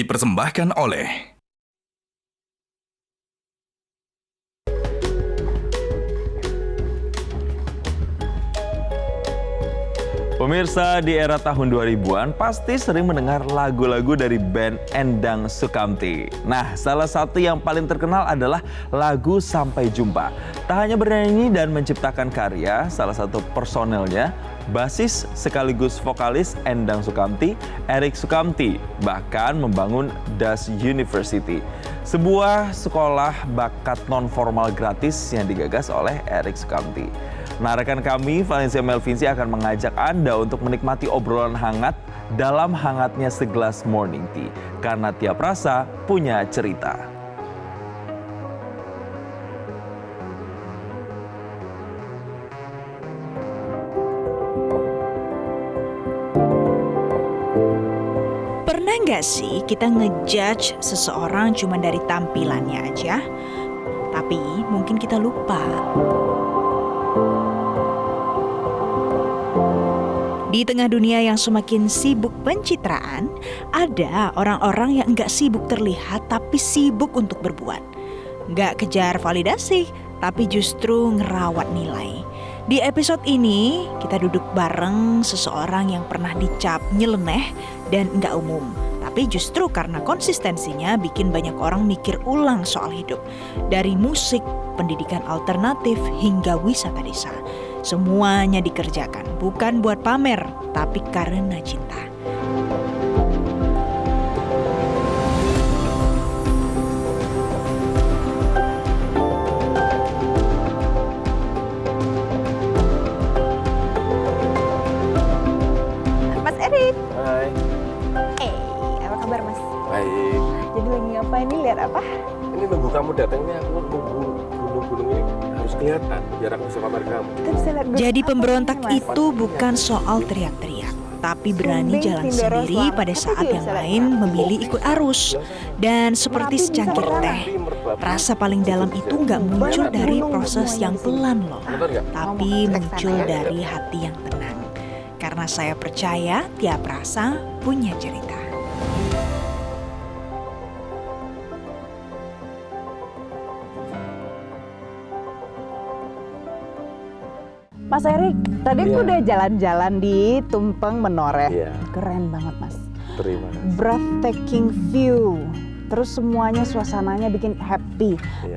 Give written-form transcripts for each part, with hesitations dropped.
dipersembahkan oleh Pemirsa, di era tahun 2000-an pasti sering mendengar lagu-lagu dari band Endang Sukamti. Nah, salah satu yang paling terkenal adalah lagu Sampai Jumpa. Tak hanya bernyanyi dan menciptakan karya, salah satu personelnya, basis sekaligus vokalis Endang Sukamti, Erik Sukamti, bahkan membangun Das University, sebuah sekolah bakat non-formal gratis yang digagas oleh Erik Sukamti. Nah, rekan kami, Valencia Melvinci akan mengajak Anda untuk menikmati obrolan hangat dalam hangatnya segelas morning tea. Karena tiap rasa punya cerita. Pernah nggak sih kita ngejudge seseorang cuma dari tampilannya aja? Tapi mungkin kita lupa. Di tengah dunia yang semakin sibuk pencitraan, ada orang-orang yang nggak sibuk terlihat tapi sibuk untuk berbuat. Nggak kejar validasi, tapi justru ngerawat nilai. Di episode ini, kita duduk bareng seseorang yang pernah dicap nyeleneh dan nggak umum. Tapi justru karena konsistensinya bikin banyak orang mikir ulang soal hidup. Dari musik, pendidikan alternatif, hingga wisata desa. Semuanya dikerjakan, bukan buat pamer, tapi karena cinta. Mas Erik. Hai. Apa kabar Mas? Baik. Jadi lagi ngapain nih, lihat apa? Ini nunggu kamu datang nih, aku nunggu gunung-gunung ini harus kelihatan biar aku bisa kamar kamu. Kita bisa lihat gunung Jadi apa pemberontak ini, Mas? itu bukan soal teriak-teriak, tapi berani Sumbing, jalan Sindoro, sendiri Suara. pada Tapi saat dia yang bisa lain lihat. memilih ikut arus. Dan seperti Merapi secangkir bisa teh, rasa paling dalam itu nggak muncul dari proses yang pelan loh, Nonton nggak? tapi Ngomong ke muncul sana ya. dari hati yang tenang. Karena saya percaya tiap rasa punya cerita. Mas Erik, tadi aku Iya. udah jalan-jalan di Tumpeng Menoreh. Iya, Keren banget Mas. terima kasih. Breathtaking view. Terus semuanya suasananya bikin happy. Iya.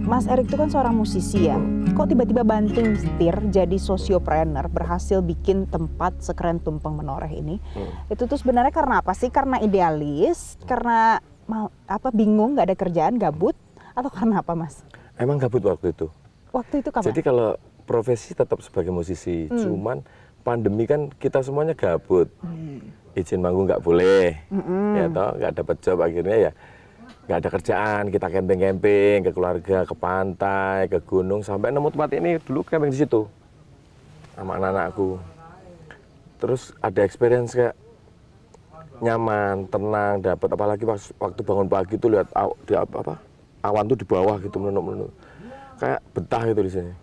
Mas Erik itu kan seorang musisi ya. Kok tiba-tiba banting setir jadi sosiopreneur, berhasil bikin tempat sekeren Tumpeng Menoreh ini? Itu tuh sebenarnya karena apa sih? Karena idealis, karena bingung, nggak ada kerjaan, gabut, atau karena apa Mas? Emang gabut waktu itu. Waktu itu kapan? Jadi kalau profesi tetap sebagai musisi, cuman pandemi kan kita semuanya gabut. Izin manggung nggak boleh, ya toh nggak dapat job, akhirnya ya nggak ada kerjaan. Kita camping-camping ke keluarga, ke pantai, ke gunung, sampai nemu tempat ini. Dulu camping di situ sama anak-anakku. Terus ada experience kayak nyaman, tenang, dapat, apalagi waktu bangun pagi tuh lihat awan tuh di bawah gitu menunduk-menunduk, kayak betah gitu di sini.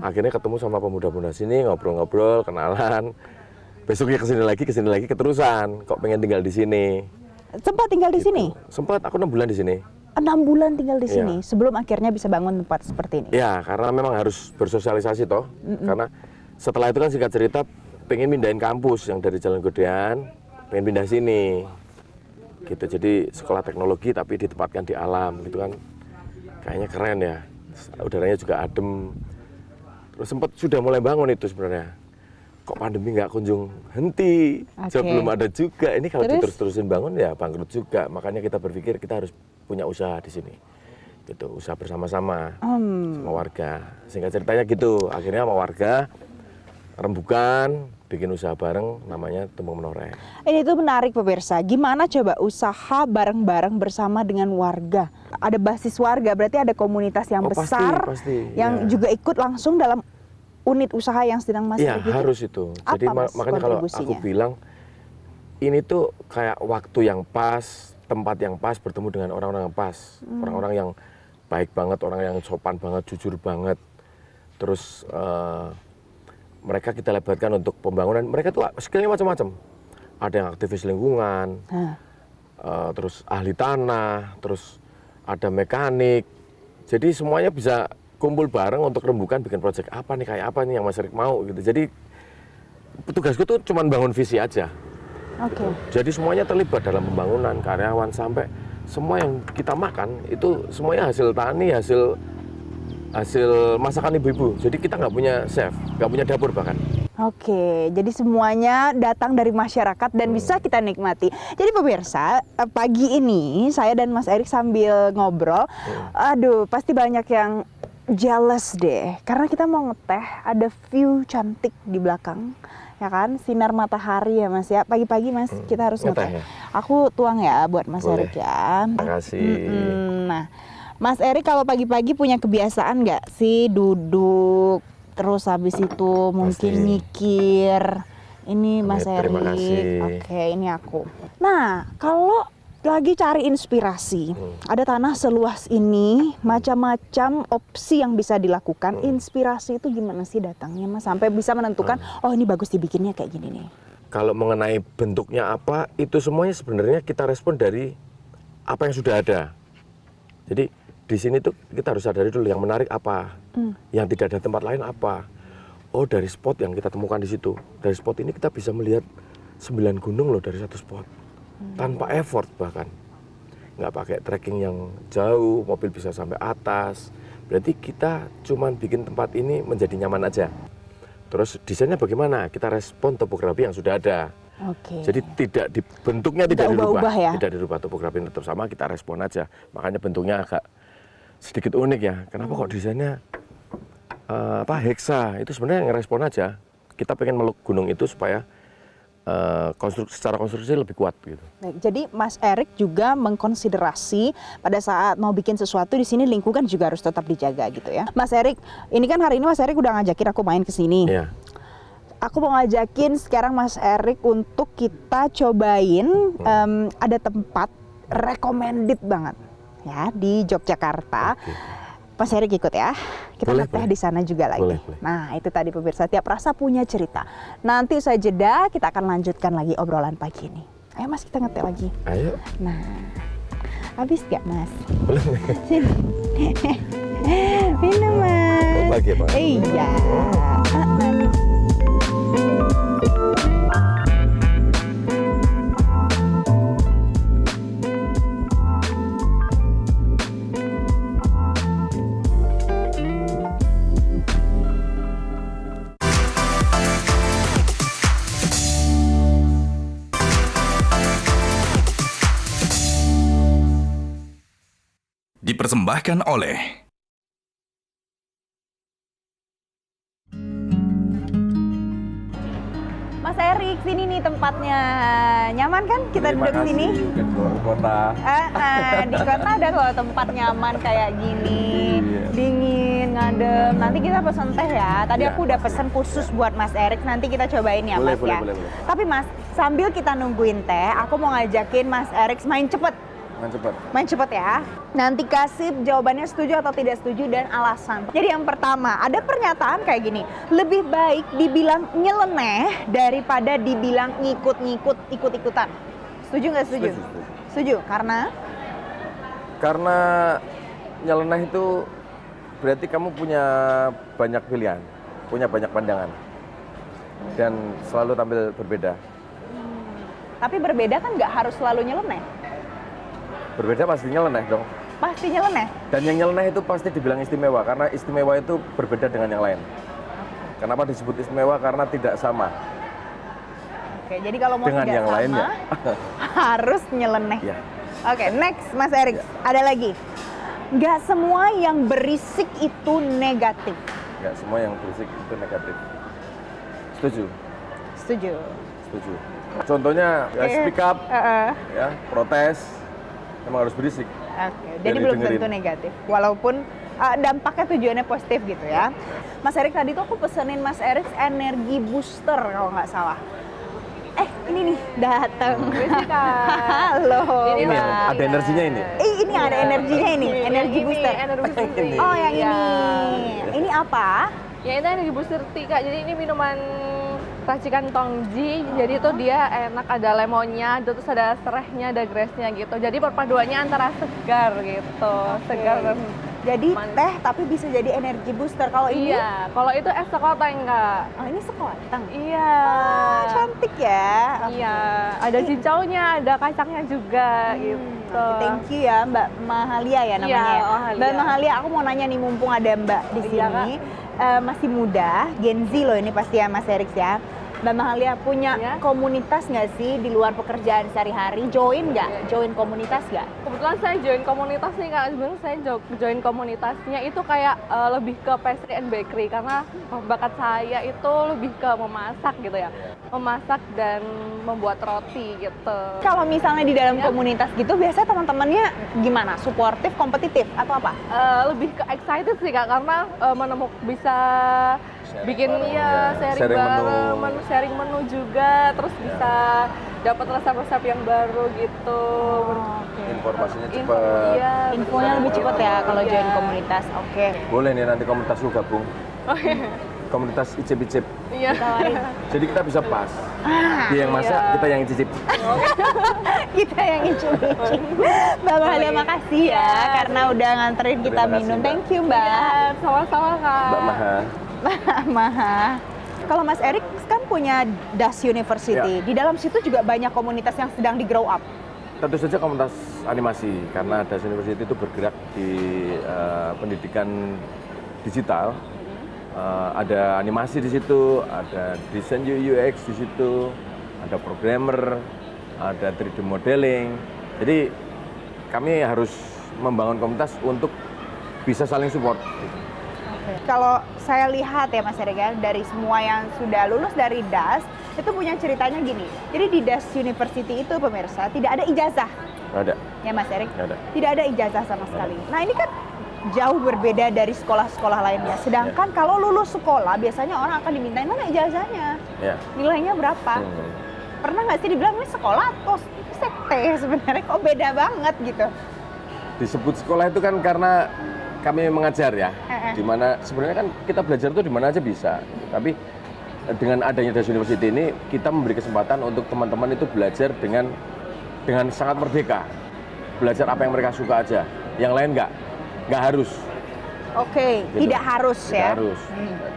Akhirnya ketemu sama pemuda-pemuda sini, ngobrol-ngobrol, kenalan. Besoknya kesini lagi keterusan. Kok pengen tinggal di sini? Sempat tinggal di sini? Sempat, aku 6 bulan di sini. 6 bulan tinggal di Iya. sini sebelum akhirnya bisa bangun tempat seperti ini. Ya, karena memang harus bersosialisasi toh. Karena setelah itu kan singkat cerita pengen pindahin kampus yang dari Jalan Godean, pengen pindah sini. Gitu. Jadi sekolah teknologi tapi ditempatkan di alam gitu kan. Kayaknya keren ya. Udaranya juga adem. Terus sempat sudah mulai bangun itu sebenarnya. Kok pandemi nggak kunjung henti, job belum ada juga. Ini kalau diterus-terusin bangun ya bangkrut juga. Makanya kita berpikir kita harus punya usaha di sini, gitu, usaha bersama-sama sama warga. Singkat ceritanya gitu. Akhirnya sama warga rembukan, bikin usaha bareng, namanya Tumpeng Menoreh. Ini tuh menarik pemirsa. Gimana coba usaha bareng-bareng bersama dengan warga? Ada basis warga, berarti ada komunitas yang besar pasti, yang ya. juga ikut langsung dalam unit usaha yang sedang Mas Iya, Erik bikin? harus itu. Apa, Jadi Mas, makanya kalau aku kontribusinya? bilang ini tuh kayak waktu yang pas, tempat yang pas bertemu dengan orang-orang yang pas. Orang-orang yang baik banget, orang yang sopan banget, jujur banget. Terus mereka kita libatkan untuk pembangunan. Mereka tuh skillnya macam-macam. Ada yang aktivis lingkungan, terus ahli tanah, terus ada mekanik. Jadi semuanya bisa kumpul bareng untuk rembukan bikin proyek apa nih, kayak apa nih yang Mas Erik mau gitu. Jadi tugasku tuh cuma bangun visi aja. Oke. Jadi semuanya terlibat dalam pembangunan, karyawan sampai semua yang kita makan itu semuanya hasil tani, hasil masakan ibu-ibu. Jadi kita nggak punya chef, nggak punya dapur bahkan. Oke, jadi semuanya datang dari masyarakat dan bisa kita nikmati. Jadi pemirsa, pagi ini saya dan Mas Erik sambil ngobrol, aduh pasti banyak yang jealous deh. Karena kita mau ngeteh, ada view cantik di belakang, ya kan? Sinar matahari ya Mas ya. Pagi-pagi Mas, kita harus ngeteh. Ya? Aku tuang ya buat Mas Boleh. Erik ya. Terima kasih. Nah, Mas Erik kalau pagi-pagi punya kebiasaan nggak sih duduk terus habis itu mungkin Pasti. mikir ini Mas Terima Erik, kasih. oke ini aku. Nah kalau lagi cari inspirasi, ada tanah seluas ini, macam-macam opsi yang bisa dilakukan. Inspirasi itu gimana sih datangnya Mas sampai bisa menentukan, oh ini bagus dibikinnya kayak gini nih. Kalau mengenai bentuknya apa, itu semuanya sebenarnya kita respon dari apa yang sudah ada. Jadi di sini tuh kita harus sadari dulu yang menarik apa, yang tidak ada tempat lain apa. Oh dari spot yang kita temukan di situ, dari spot ini kita bisa melihat 9 gunung loh dari satu spot, tanpa effort bahkan, nggak pakai trekking yang jauh, mobil bisa sampai atas. Berarti kita cuman bikin tempat ini menjadi nyaman aja. Terus desainnya bagaimana? Kita respon topografi yang sudah ada. Oke. Jadi bentuknya tidak dirubah, ubah-ubah ya? tidak dirubah, topografi tetap sama, kita respon aja. Makanya bentuknya agak sedikit unik ya. Kenapa kok desainnya heksa? Itu sebenarnya ngerespon aja. Kita pengen meluk gunung itu supaya secara konstruksi lebih kuat gitu. Baik, jadi Mas Erik juga mengkonsiderasi pada saat mau bikin sesuatu di sini lingkungan juga harus tetap dijaga gitu ya. Mas Erik, ini kan hari ini Mas Erik udah ngajakin aku main ke sini. Iya. Aku mau ngajakin sekarang Mas Erik untuk kita cobain ada tempat recommended banget ya di Yogyakarta. Oke. Mas Erik ikut ya. Kita Boleh, ngeteh boleh. di sana juga lagi. Boleh, boleh. Nah, itu tadi pemirsa, tiap rasa punya cerita. Nanti usai jeda kita akan lanjutkan lagi obrolan pagi ini. Ayo Mas, kita ngeteh lagi. Ayo. Nah, habis gak Mas? Boleh. Sini. Minum Mas. Oh, pagi, Pak. Iya. Dipersembahkan oleh Mas Erik, sini nih tempatnya. Nyaman kan kita duduk di sini? Ke kota. Di kota ada loh tempat nyaman kayak gini, dingin, ngadem. Nanti kita pesen teh ya. Tadi aku udah pesen khusus buat Mas Erik. Nanti kita cobain ya Mas ya. Boleh. Tapi Mas, sambil kita nungguin teh, aku mau ngajakin Mas Erik main cepet. Cepat. Main cepet ya. Nanti kasih jawabannya setuju atau tidak setuju dan alasan. Jadi yang pertama, ada pernyataan kayak gini. Lebih baik dibilang nyeleneh daripada dibilang ngikut-ngikut, ikut-ikutan. Setuju nggak setuju? Setuju. Karena? Karena nyeleneh itu berarti kamu punya banyak pilihan, punya banyak pandangan, dan selalu tampil berbeda. Tapi berbeda kan nggak harus selalu nyeleneh. Berbeda pasti nyeleneh dong. Pasti nyeleneh. Dan yang nyeleneh itu pasti dibilang istimewa, karena istimewa itu berbeda dengan yang lain. Kenapa disebut istimewa? Karena tidak sama Oke, jadi kalau mau dengan tidak yang sama, lainnya. harus nyeleneh. Ya. Oke, next Mas Erik. Ada lagi. Nggak semua yang berisik itu negatif. Nggak semua yang berisik itu negatif. Setuju, Setuju. setuju. Contohnya ya, speak up, ya, protes, memang harus berisik. Oke, Biar jadi belum didengerin. tentu negatif. Walaupun dampaknya tujuannya positif gitu ya. Mas Erik, tadi tuh aku pesenin Mas Erik energi booster kalau nggak salah. Ini nih datang. Halo. Ini Mbak. yang ada energinya ini. Ini ada energinya ini, energi booster. Ini. Oh, yang Iya. ini. Ini apa? Ya itu energi booster tea Kak. Jadi ini minuman racikan tongji, jadi itu dia enak, ada lemonnya, terus ada serehnya, ada grassnya gitu. Jadi perpaduannya antara segar gitu, segar dan Jadi manis. teh tapi bisa jadi energi booster. Kalau ini, Iya, kalau itu es sekoteng Kak. oh ini sekoteng. Iya. Cantik ya. Iya, ada cincaunya, ada kacangnya juga gitu. Oke, thank you ya Mbak Mahalia ya namanya. Iya, ya. Mahalia. Mbak Mahalia, aku mau nanya nih mumpung ada Mbak di Iya, sini. Masih muda, Gen Z loh ini pasti ya Mas Eriks ya. Mbak Mahalia punya Iya. komunitas nggak sih di luar pekerjaan sehari-hari? Join nggak? Join komunitas nggak? Kebetulan saya join komunitas nih Kak, sebenarnya saya join komunitasnya itu kayak lebih ke pastry and bakery karena bakat saya itu lebih ke memasak gitu ya. Memasak dan membuat roti gitu. Kalau misalnya di dalam Iya. komunitas gitu, biasanya teman-temannya gimana? Suportif, kompetitif, atau apa? Lebih ke excited sih Kak karena bisa Sharing bikin bareng, ya ya. sharing Sharing bareng, menu. sharing menu juga, terus bisa dapat resep-resep yang baru gitu. Informasinya Info- cepat. iya, Infonya betul. lebih cepat ya kalau Iya. join komunitas. Oke. Boleh nih nanti komunitasku gabung. Komunitas icip-icip. Iya. Tawarin. Jadi kita bisa pas. Dia yang masak, Iya. kita yang cicip. Kita yang icip-icip. Mbak Mahalia makasih ya karena udah nganterin kita Terima kasih, minum. Mbak. Thank you Mbak. Iya, sama-sama Kak. Mbak Maha. Maha. Kalau Mas Erik kan punya Das University. Ya. Di dalam situ juga banyak komunitas yang sedang di grow up. Tentu saja komunitas animasi karena Das University itu bergerak di pendidikan digital. Ada animasi di situ, ada desain UX di situ, ada programmer, ada 3D modeling. Jadi kami harus membangun komunitas untuk bisa saling support. Kalau saya lihat ya Mas Erik ya, dari semua yang sudah lulus dari Das, itu punya ceritanya gini. Jadi di Das University itu pemirsa tidak ada ijazah Nggak ada, ya Mas Erik. nggak ada. Tidak ada ijazah sama sekali. Nah ini kan jauh berbeda dari sekolah-sekolah lainnya. Sedangkan kalau lulus sekolah biasanya orang akan dimintain mana ijazahnya, Ya. nilainya berapa. Pernah nggak sih dibilang ini sekolah atau sekte sebenarnya kok beda banget gitu? Disebut sekolah itu kan karena kami mengajar ya, dimana sebenarnya kan kita belajar itu di mana aja bisa. Tapi dengan adanya Das University ini kita memberi kesempatan untuk teman-teman itu belajar dengan sangat merdeka, belajar apa yang mereka suka aja, yang lain nggak harus. Oke, Gitu. tidak harus Tidak ya. harus.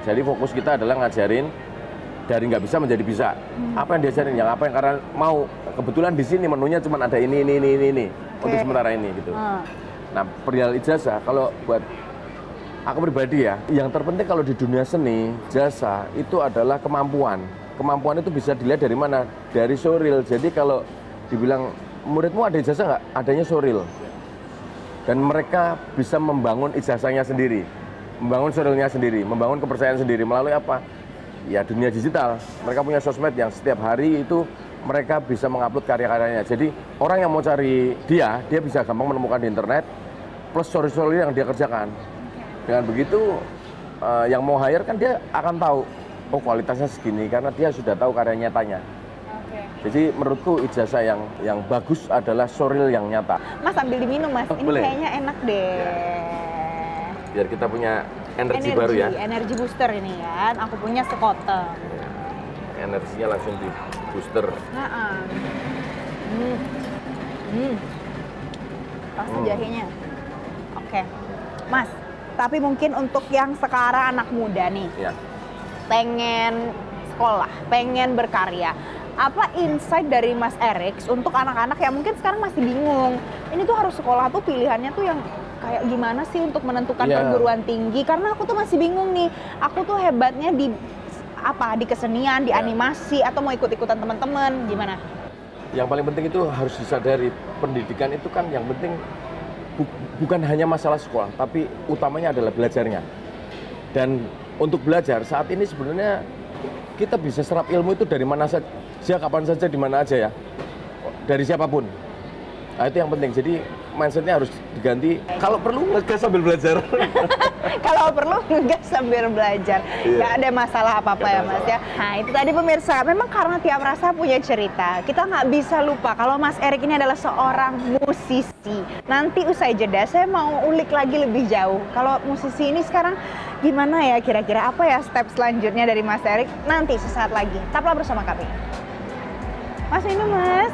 Jadi fokus kita adalah ngajarin dari nggak bisa menjadi bisa. Apa yang diajarin, yang apa yang karena mau. Kebetulan di sini menunya cuma ada ini untuk sementara ini gitu. Nah, perihal ijazah kalau buat aku pribadi ya, yang terpenting kalau di dunia seni, jasa itu adalah kemampuan. Kemampuan itu bisa dilihat dari mana? Dari showreel. Jadi kalau dibilang muridmu ada ijazah nggak? Adanya showreel. Dan mereka bisa membangun ijazahnya sendiri, membangun showreelnya sendiri, membangun kepercayaan sendiri melalui apa? Ya dunia digital. Mereka punya sosmed yang setiap hari itu mereka bisa mengupload karya-karyanya. Jadi orang yang mau cari dia bisa gampang menemukan di internet, plus story-story yang dia kerjakan. Dengan begitu, yang mau hire kan dia akan tahu, oh kualitasnya segini, karena dia sudah tahu karya nyatanya. Jadi menurutku ijazah yang bagus adalah showreel yang nyata. Mas ambil diminum Mas, ini Boleh. kayaknya enak deh. Biar kita punya energi baru ya. Energi booster ini kan, aku punya sekoteng. Energinya langsung di booster. Rasa jahenya. Oke. Mas, tapi mungkin untuk yang sekarang anak muda nih, Ya. pengen sekolah, pengen berkarya. Apa insight dari Mas Eriks untuk anak-anak yang mungkin sekarang masih bingung? Ini tuh harus sekolah tuh pilihannya tuh yang kayak gimana sih untuk menentukan Iya. perguruan tinggi? Karena aku tuh masih bingung nih. Aku tuh hebatnya di apa? Di kesenian, di Ya. animasi, atau mau ikut-ikutan teman-teman? Gimana? Yang paling penting itu harus disadari, pendidikan itu kan yang penting bukan hanya masalah sekolah, tapi utamanya adalah belajarnya. Dan untuk belajar saat ini sebenarnya kita bisa serap ilmu itu dari mana saja, kapan saja, di mana aja ya, dari siapapun. Nah itu yang penting. Jadi mindsetnya harus diganti. Kalau perlu ngegas sambil belajar. Kalau perlu ngegas sambil belajar. Iya. Nggak ada masalah apa-apa ya Mas ya. Nah itu tadi pemirsa, memang karena tiap rasa punya cerita. Kita nggak bisa lupa kalau Mas Erik ini adalah seorang musisi. Nanti usai jeda saya mau ulik lagi lebih jauh. Kalau musisi ini sekarang gimana ya kira-kira, apa ya step selanjutnya dari Mas Erik? Nanti sesaat lagi. Tetaplah bersama kami. Mas minum Mas.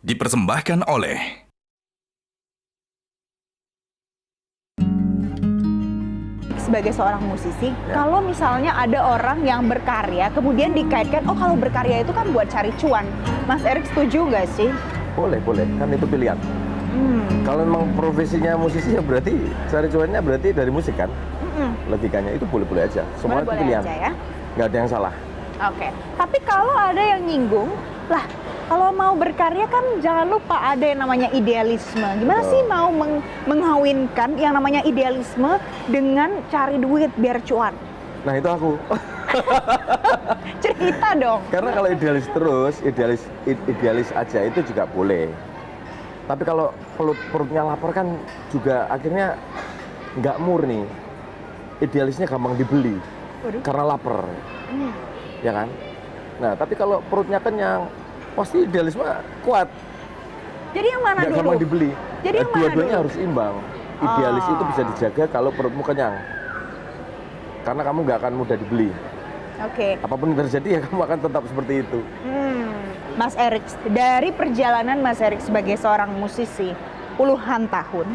Dipersembahkan oleh Sebagai seorang musisi, Ya. kalau misalnya ada orang yang berkarya, kemudian dikaitkan, oh kalau berkarya itu kan buat cari cuan. Mas Erik setuju nggak sih? Boleh, kan itu pilihan. Kalau memang profesinya musisi ya berarti cari cuannya berarti dari musik kan? Logikanya itu boleh-boleh aja. Semua itu Boleh-boleh pilihan. aja ya. Nggak ada yang salah. Oke. Tapi kalau ada yang nyinggung, lah kalau mau berkarya kan jangan lupa ada yang namanya idealisme. Gimana Betul. sih mau mengawinkan yang namanya idealisme dengan cari duit biar cuan? Nah itu aku. Cerita dong. Karena kalau idealis terus, idealis aja itu juga boleh. Tapi kalau perutnya lapar kan juga akhirnya nggak murni. Idealisnya gampang dibeli. Waduh. Karena lapar. Ya kan? Nah, tapi kalau perutnya kenyang, pasti idealisme kuat. Jadi yang mana Nggak dulu? gampang dibeli. Jadi yang mana Dua-duanya dulu? harus imbang. Idealis itu bisa dijaga kalau perutmu kenyang. Karena kamu nggak akan mudah dibeli. Oke. Apapun yang terjadi ya kamu akan tetap seperti itu. Mas Erik, dari perjalanan Mas Erik sebagai seorang musisi puluhan tahun,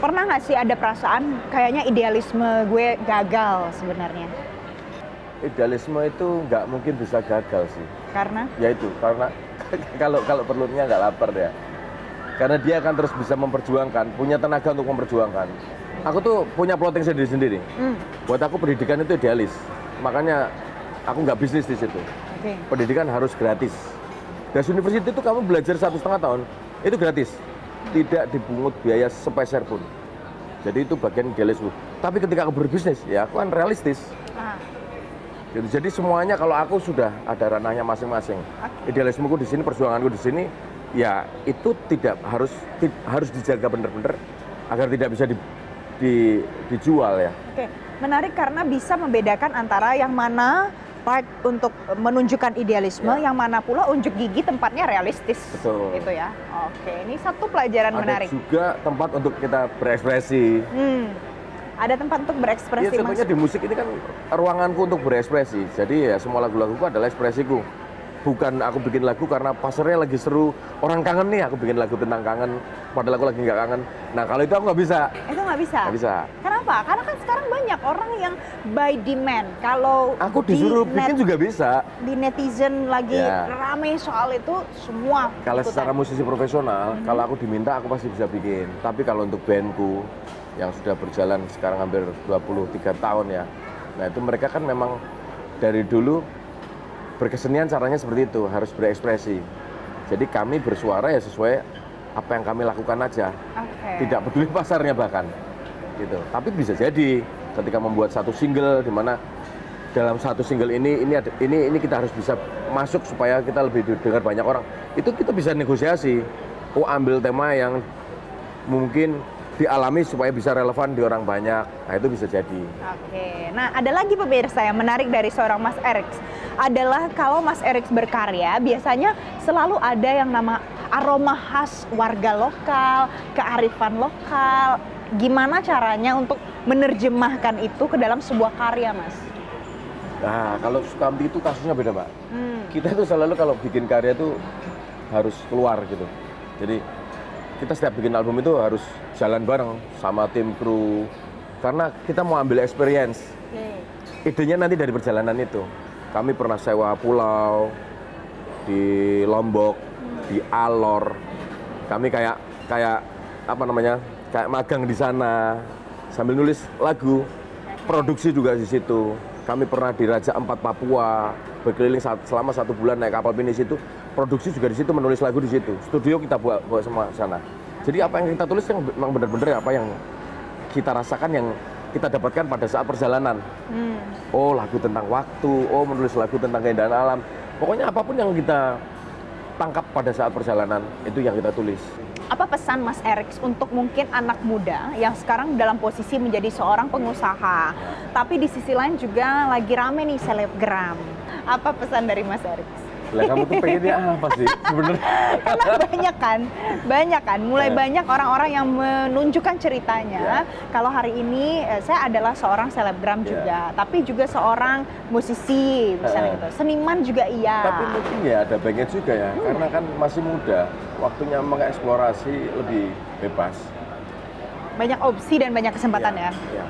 pernah nggak sih ada perasaan kayaknya idealisme gue gagal sebenarnya? Idealisme itu nggak mungkin bisa gagal sih. Karena? Ya itu, karena kalau perutnya nggak lapar ya. Karena dia akan terus bisa memperjuangkan, punya tenaga untuk memperjuangkan. Aku tuh punya plotting sendiri-sendiri. Buat aku pendidikan itu idealis. Makanya aku nggak bisnis di situ. Oke. Pendidikan harus gratis. Gas University itu kamu belajar 1,5 tahun, itu gratis. Tidak dipungut biaya sepeser pun. Jadi itu bagian idealisme. Tapi ketika aku berbisnis, ya aku kan realistis. Gitu. Jadi semuanya kalau aku sudah ada ranahnya masing-masing. Idealismeku di sini, perjuanganku di sini, ya itu tidak harus dijaga benar-benar agar tidak bisa dijual ya. Oke, menarik karena bisa membedakan antara yang mana part untuk menunjukkan idealisme, yang mana pula unjuk gigi tempatnya realistis. Betul. Gitu ya. Oke, ini satu pelajaran Ada menarik. juga tempat untuk kita berekspresi. Ada tempat untuk Ya berekspresi, contohnya Mas. di musik ini kan ruanganku untuk berekspresi. Jadi ya semua lagu-laguku adalah ekspresiku. Bukan aku bikin lagu karena pasarnya lagi seru, orang kangen nih aku bikin lagu tentang kangen, padahal aku lagi nggak kangen. Nah kalau itu aku nggak bisa. Itu nggak bisa? Nggak bisa. Kenapa? Karena kan sekarang banyak orang yang by demand. Kalau Aku disuruh bikin juga bisa. di netizen lagi Ya. rame soal itu, semua Kalau ikutan. secara musisi profesional, kalau aku diminta aku pasti bisa bikin. Tapi kalau untuk bandku yang sudah berjalan sekarang hampir 23 tahun ya, nah itu mereka kan memang dari dulu berkesenian caranya seperti itu, harus berekspresi. Jadi kami bersuara ya sesuai apa yang kami lakukan aja, Oke. tidak peduli pasarnya bahkan, gitu. Tapi bisa jadi ketika membuat satu single, di mana dalam satu single ini kita harus bisa masuk supaya kita lebih didengar banyak orang. Itu kita bisa negosiasi. Oh ambil tema yang mungkin dialami supaya bisa relevan di orang banyak. Nah itu bisa jadi. Oke, nah ada lagi pemirsa yang menarik dari seorang Mas Erik adalah kalau Mas Erik berkarya biasanya selalu ada yang nama aroma khas warga lokal, kearifan lokal. Gimana caranya untuk menerjemahkan itu ke dalam sebuah karya, Mas? Nah kalau Sukamti itu kasusnya beda Mbak. Kita itu selalu kalau bikin karya itu harus keluar gitu. Jadi kita setiap bikin album itu harus jalan bareng sama tim kru. Karena kita mau ambil experience. Idenya nanti dari perjalanan itu. Kami pernah sewa pulau di Lombok, di Alor. Kami kayak apa namanya kayak magang di sana sambil nulis lagu, produksi juga di situ. Kami pernah di Raja Ampat Papua, berkeliling selama 1 bulan naik kapal pinisi itu, produksi juga di situ, menulis lagu di situ. Studio kita bawa semua sana. Jadi apa yang kita tulis yang memang benar-benar apa yang kita rasakan, yang kita dapatkan pada saat perjalanan. Oh, lagu tentang waktu, oh menulis lagu tentang keindahan alam. Pokoknya apapun yang kita tangkap pada saat perjalanan, itu yang kita tulis. Apa pesan Mas Erik untuk mungkin anak muda yang sekarang dalam posisi menjadi seorang pengusaha, tapi di sisi lain juga lagi rame nih selebgram. Apa pesan dari Mas Erik? Lah kamu tuh pengennya apa sih sebenarnya? Karena banyak kan, mulai banyak orang-orang yang menunjukkan ceritanya. Kalau hari ini saya adalah seorang selebgram juga, tapi juga seorang musisi, misalnya gitu. Seniman juga iya. Tapi mungkin ya ada baiknya juga ya, karena kan masih muda, waktunya mengeksplorasi lebih bebas. Banyak opsi dan banyak kesempatan ya. Ya.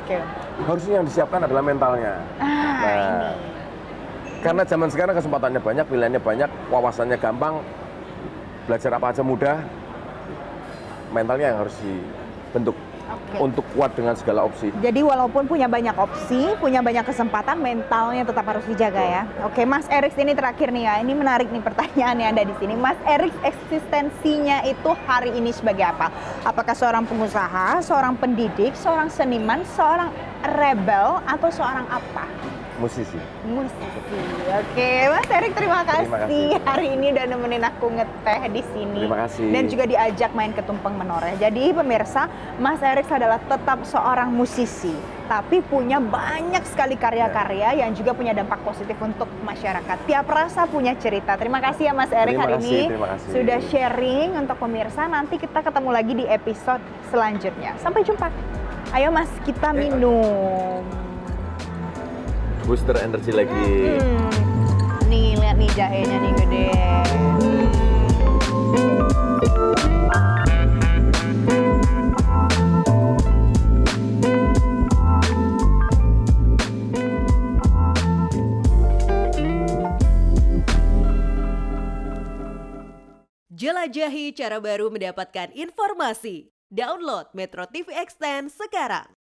Oke. Harusnya yang disiapkan adalah mentalnya. Ini. Karena zaman sekarang kesempatannya banyak, pilihannya banyak, wawasannya gampang, belajar apa aja mudah, mentalnya yang harus dibentuk untuk kuat dengan segala opsi. Jadi walaupun punya banyak opsi, punya banyak kesempatan, mentalnya tetap harus dijaga ya. Oke, Mas Erik, ini terakhir nih ya. Ini menarik nih pertanyaan yang ada di sini. Mas Erik, eksistensinya itu hari ini sebagai apa? Apakah seorang pengusaha, seorang pendidik, seorang seniman, seorang rebel, atau seorang apa? Musisi. Musisi. Oke, Mas Erik, terima kasih hari ini udah nemenin aku ngeteh di sini. Terima kasih. Dan juga diajak main ke Tumpeng Menoreh. Jadi pemirsa, Mas Erik adalah tetap seorang musisi, tapi punya banyak sekali karya-karya yang juga punya dampak positif untuk masyarakat. Tiap rasa punya cerita. Terima kasih ya Mas Erik hari ini sudah sharing untuk pemirsa. Nanti kita ketemu lagi di episode selanjutnya. Sampai jumpa. Ayo Mas, kita minum. Booster energi lagi. Nih, lihat nih jahenya nih gede. Jelajahi cara baru mendapatkan informasi. Download Metro TV Extend sekarang.